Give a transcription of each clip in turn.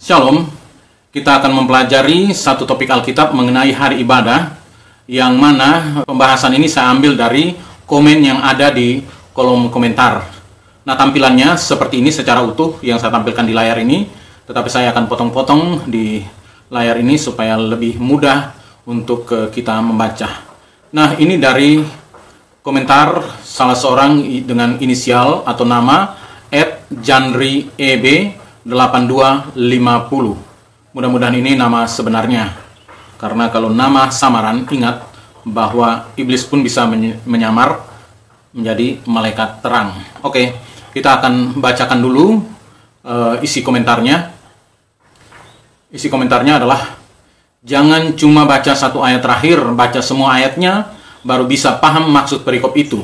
Shalom, kita akan mempelajari satu topik Alkitab mengenai hari ibadah, yang mana pembahasan ini saya ambil dari komen yang ada di kolom komentar. Nah, tampilannya seperti ini secara utuh yang saya tampilkan di layar ini, tetapi saya akan potong-potong di layar ini supaya lebih mudah untuk kita membaca. Nah, ini dari komentar salah seorang dengan inisial atau nama @janrieb8250. Mudah-mudahan ini nama sebenarnya, karena kalau nama samaran, ingat bahwa iblis pun bisa menyamar menjadi malaikat terang. Oke, kita akan bacakan dulu isi komentarnya. Isi komentarnya adalah, jangan cuma baca satu ayat terakhir, baca semua ayatnya, baru bisa paham maksud perikop itu.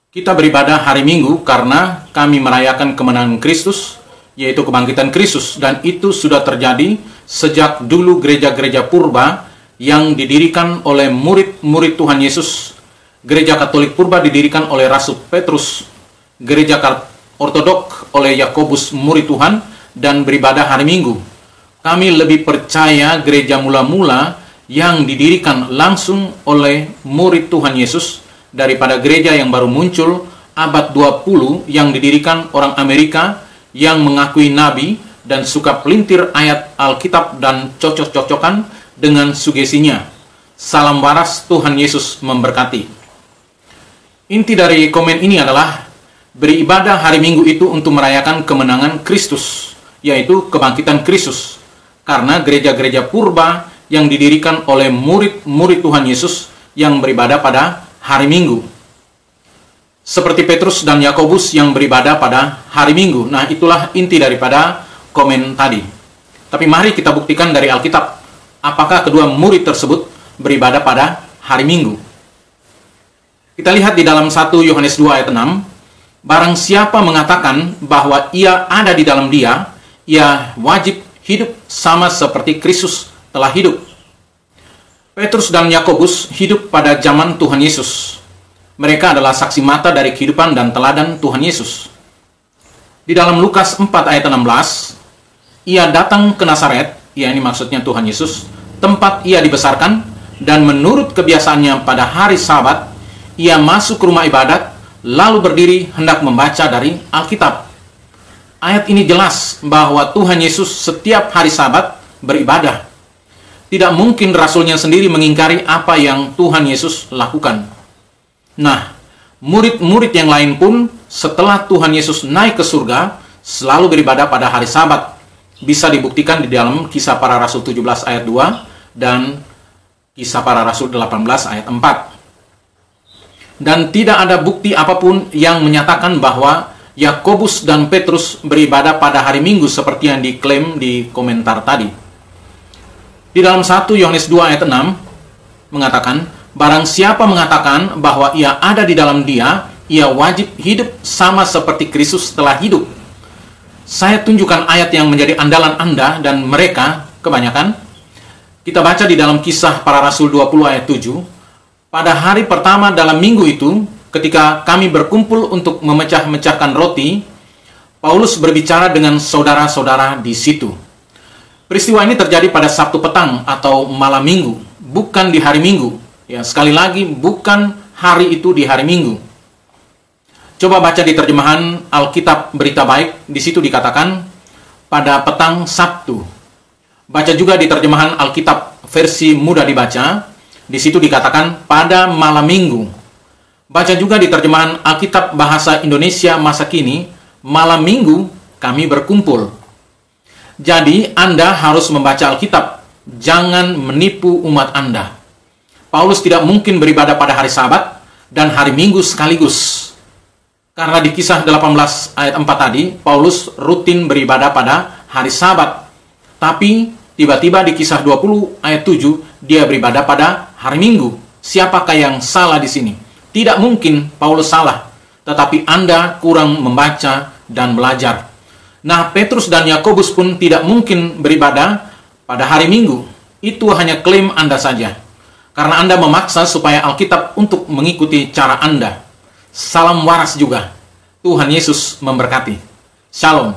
Kita beribadah hari Minggu karena kami merayakan kemenangan Kristus, yaitu kebangkitan Kristus, dan itu sudah terjadi sejak dulu gereja-gereja purba yang didirikan oleh murid-murid Tuhan Yesus. Gereja Katolik purba didirikan oleh Rasul Petrus, gereja Ortodok oleh Yakobus murid Tuhan, dan beribadah hari Minggu. Kami lebih percaya gereja mula-mula yang didirikan langsung oleh murid Tuhan Yesus daripada gereja yang baru muncul abad 20 yang didirikan orang Amerika yang mengakui nabi dan suka pelintir ayat Alkitab dan cocok-cocokan dengan sugestinya. Salam waras, Tuhan Yesus memberkati. Inti dari komen ini adalah, beribadah hari Minggu itu untuk merayakan kemenangan Kristus, yaitu kebangkitan Kristus. Karena gereja-gereja purba yang didirikan oleh murid-murid Tuhan Yesus yang beribadah pada hari Minggu, seperti Petrus dan Yakobus yang beribadah pada hari Minggu. Nah, itulah inti daripada komen tadi. Tapi mari kita buktikan dari Alkitab, apakah kedua murid tersebut beribadah pada hari Minggu. Kita lihat di dalam 1 Yohanes 2 ayat 6, barang siapa mengatakan bahwa ia ada di dalam dia, ia wajib hidup sama seperti Kristus telah hidup. Petrus dan Yakobus hidup pada zaman Tuhan Yesus. Mereka adalah saksi mata dari kehidupan dan teladan Tuhan Yesus. Di dalam Lukas 4 ayat 16, ia datang ke Nazaret, ya ini maksudnya Tuhan Yesus, tempat ia dibesarkan, dan menurut kebiasaannya pada hari Sabat, ia masuk ke rumah ibadat, lalu berdiri hendak membaca dari Alkitab. Ayat ini jelas bahwa Tuhan Yesus setiap hari Sabat beribadah. Tidak mungkin rasulnya sendiri mengingkari apa yang Tuhan Yesus lakukan. Nah, murid-murid yang lain pun setelah Tuhan Yesus naik ke surga selalu beribadah pada hari Sabat. Bisa dibuktikan di dalam Kisah Para Rasul 17 ayat 2 dan Kisah Para Rasul 18 ayat 4. Dan tidak ada bukti apapun yang menyatakan bahwa Yakobus dan Petrus beribadah pada hari Minggu seperti yang diklaim di komentar tadi. Di dalam 1 Yohanes 2 ayat 6 mengatakan, barang siapa mengatakan bahwa ia ada di dalam dia, ia wajib hidup sama seperti Kristus telah hidup. Saya tunjukkan ayat yang menjadi andalan Anda dan mereka kebanyakan. Kita baca di dalam Kisah Para Rasul 20 ayat 7. Pada hari pertama dalam minggu itu, ketika kami berkumpul untuk memecah-mecahkan roti, Paulus berbicara dengan saudara-saudara di situ. Peristiwa ini terjadi pada Sabtu petang atau malam Minggu, bukan di hari Minggu. Ya, sekali lagi, bukan hari itu di hari Minggu. Coba baca di terjemahan Alkitab Berita Baik, di situ dikatakan pada petang Sabtu. Baca juga di terjemahan Alkitab versi mudah dibaca, di situ dikatakan pada malam Minggu. Baca juga di terjemahan Alkitab Bahasa Indonesia Masa Kini, malam Minggu kami berkumpul. Jadi, Anda harus membaca Alkitab. Jangan menipu umat Anda. Paulus tidak mungkin beribadah pada hari Sabat dan hari Minggu sekaligus. Karena di Kisah 18 ayat 4 tadi, Paulus rutin beribadah pada hari Sabat. Tapi, tiba-tiba di Kisah 20 ayat 7, dia beribadah pada hari Minggu. Siapakah yang salah di sini? Tidak mungkin Paulus salah. Tetapi Anda kurang membaca dan belajar. Nah, Petrus dan Yakobus pun tidak mungkin beribadah pada hari Minggu. Itu hanya klaim Anda saja. Karena Anda memaksa supaya Alkitab untuk mengikuti cara Anda. Salam waras juga. Tuhan Yesus memberkati. Shalom.